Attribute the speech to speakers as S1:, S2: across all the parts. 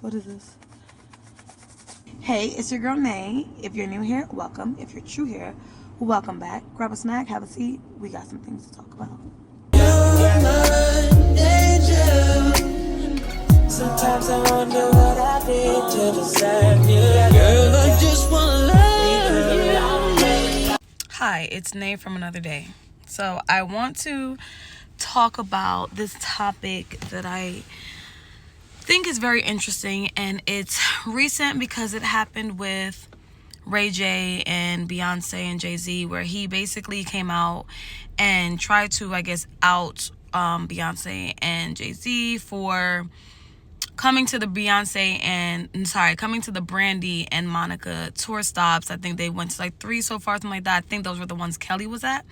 S1: What is this? Hey, it's your girl Nay. If you're new here, welcome. If you're true here, welcome back. Grab a snack, have a seat. We got some things to talk about. Sometimes I wonder what I did to deserve you. Girl, I just wanna love you. Hi, it's Nay from Another Day. So I want to talk about this topic that I think is very interesting, and it's recent because it happened with Ray J and Beyoncé and Jay-Z, where he basically came out and tried to, I guess, out Beyoncé and Jay-Z for coming to the Brandy and Monica tour stops. I think they went to like 3 so far, something like that. I think those were the ones Kelly was at.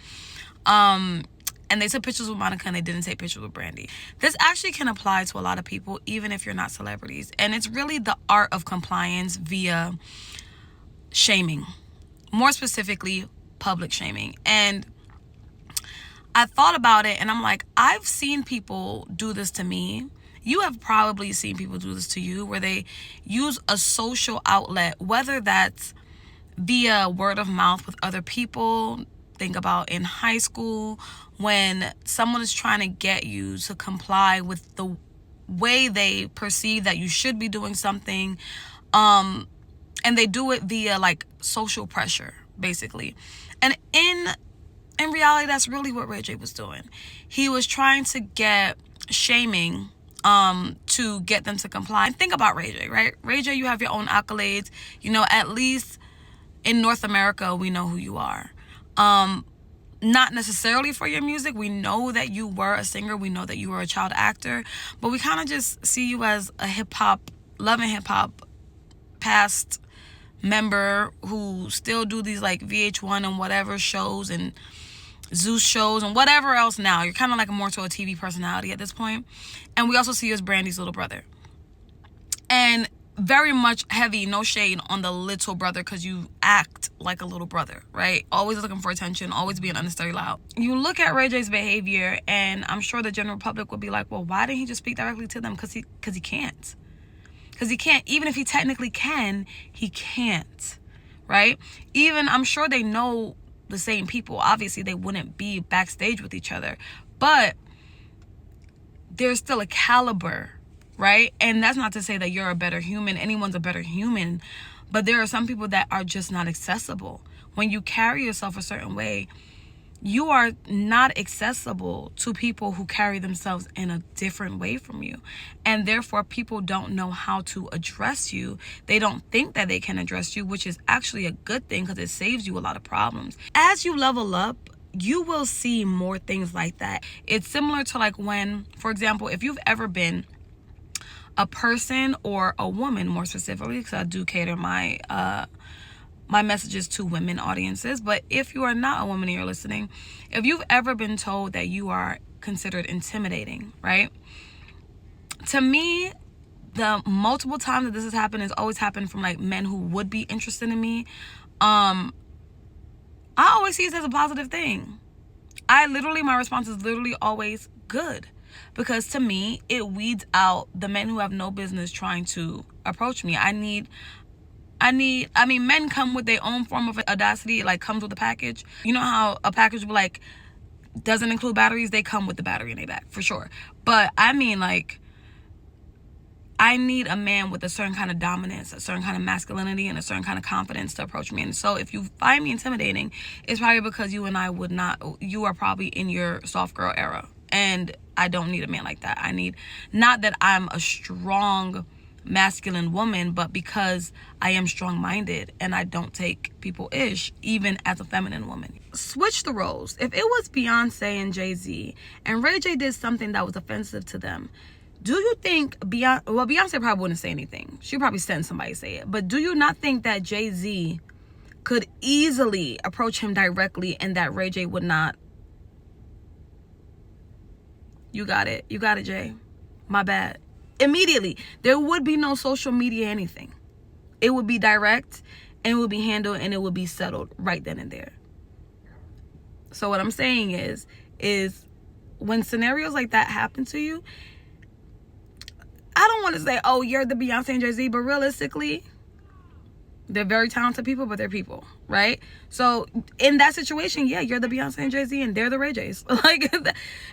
S1: And they took pictures with Monica and they didn't take pictures with Brandy. This actually can apply to a lot of people, even if you're not celebrities. And it's really the art of compliance via shaming. More specifically, public shaming. And I thought about it and I'm like, I've seen people do this to me. You have probably seen people do this to you, where they use a social outlet, whether that's via word of mouth with other people. Think about in high school when someone is trying to get you to comply with the way they perceive that you should be doing something. And they do it via like social pressure, basically. And in reality, that's really what Ray J was doing. He was trying to get shaming to get them to comply. And think about Ray J, right? Ray J, you have your own accolades. You know, at least in North America, we know who you are. Not necessarily for your music. We know that you were a singer. We know that you were a child actor. But we kind of just see you as a loving hip hop past member who still do these like VH1 and whatever shows and Zeus shows and whatever else now. You're kind of like more to a TV personality at this point. And we also see you as Brandy's little brother. And very much heavy, no shade on the little brother, because you act like a little brother, right? Always looking for attention, always being unnecessarily loud. You look at Ray J's behavior, and I'm sure the general public would be like, well, why didn't he just speak directly to them? Because he can't. Because he can't. Even if he technically can, he can't, right? Even, I'm sure they know the same people. Obviously, they wouldn't be backstage with each other. But there's still a caliber, right? And that's not to say that you're a better human. Anyone's a better human. But there are some people that are just not accessible. When you carry yourself a certain way, you are not accessible to people who carry themselves in a different way from you. And therefore, people don't know how to address you. They don't think that they can address you, which is actually a good thing because it saves you a lot of problems. As you level up, you will see more things like that. It's similar to like when, for example, if you've ever been a person or a woman, more specifically, because I do cater my messages to women audiences. But if you are not a woman and you're listening, if you've ever been told that you are considered intimidating, right? To me, the multiple times that this has happened has always happened from like men who would be interested in me. I always see it as a positive thing. My response is literally always good. Because to me, it weeds out the men who have no business trying to approach me. Men come with their own form of audacity. It like comes with a package. You know how a package will like doesn't include batteries? They come with the battery in their back for sure. But I mean, like, I need a man with a certain kind of dominance, a certain kind of masculinity, and a certain kind of confidence to approach me. And so if you find me intimidating, it's probably because you are probably in your soft girl era. And I don't need a man like that. I need, not that I'm a strong masculine woman, but because I am strong-minded and I don't take people ish, even as a feminine woman. Switch the roles. If it was Beyoncé and Jay-Z and Ray J did something that was offensive to them, do you think Beyoncé probably wouldn't say anything. She'd probably send somebody to say it. But do you not think that Jay-Z could easily approach him directly and that Ray J would not? You got it, Jay. My bad. Immediately, there would be no social media anything. It would be direct, and it would be handled, and it would be settled right then and there. So what I'm saying is when scenarios like that happen to you, I don't don't want to say, oh, you're the Beyoncé and Jay-Z, but realistically, they're very talented people, but they're people, right? So in that situation, yeah, you're the Beyoncé and Jay-Z and they're the Ray J's. Like,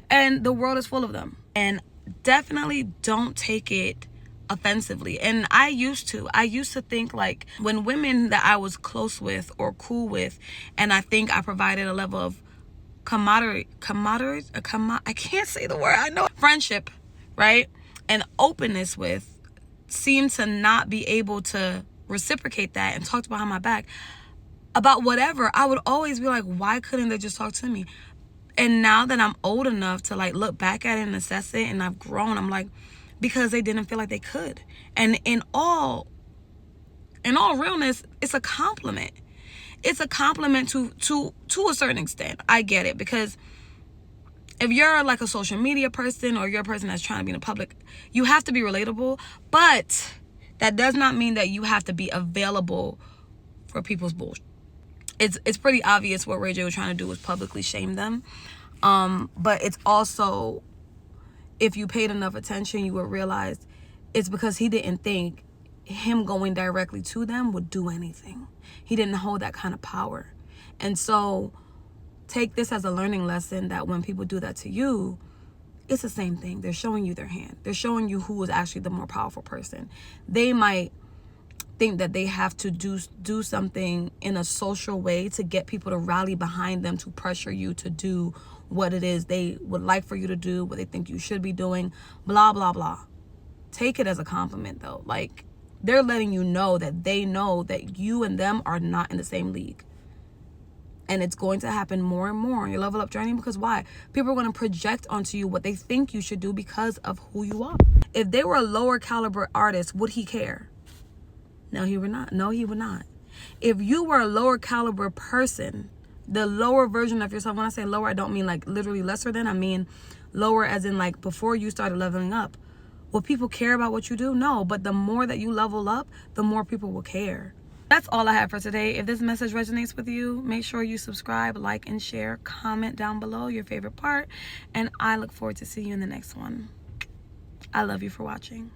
S1: and the world is full of them. And definitely don't take it offensively. And I used to think, like, when women that I was close with or cool with, and I think I provided a level of I can't say the word, I know, friendship, right? And openness with, seemed to not be able to reciprocate that and talk behind my back about whatever. I would always be like, why couldn't they just talk to me? And now that I'm old enough to like look back at it and assess it, and I've grown, I'm like, because they didn't feel like they could. And in all realness, it's a compliment. It's a compliment to a certain extent. I get it, because if you're like a social media person or you're a person that's trying to be in the public, you have to be relatable, but that does not mean that you have to be available for people's bullshit. It's pretty obvious what Ray J was trying to do was publicly shame them. But it's also, if you paid enough attention, you would realize it's because he didn't think him going directly to them would do anything. He didn't hold that kind of power. And so take this as a learning lesson, that when people do that to you, it's the same thing. They're showing you their hand. They're showing you who is actually the more powerful person. They might think that they have to do something in a social way to get people to rally behind them, to pressure you to do what it is they would like for you to do, what they think you should be doing, blah, blah, blah. Take it as a compliment, though. Like, they're letting you know that they know that you and them are not in the same league. And it's going to happen more and more on your level up journey, because why? People are going to project onto you what they think you should do because of who you are. If they were a lower caliber artist, would he care? No, he would not. No, he would not. If you were a lower caliber person, the lower version of yourself, when I say lower, I don't mean like literally lesser than, I mean lower as in like before you started leveling up. Will people care about what you do? No, but the more that you level up, the more people will care. That's all I have for today. If this message resonates with you, make sure you subscribe, like, and share. Comment down below your favorite part. And I look forward to seeing you in the next one. I love you for watching.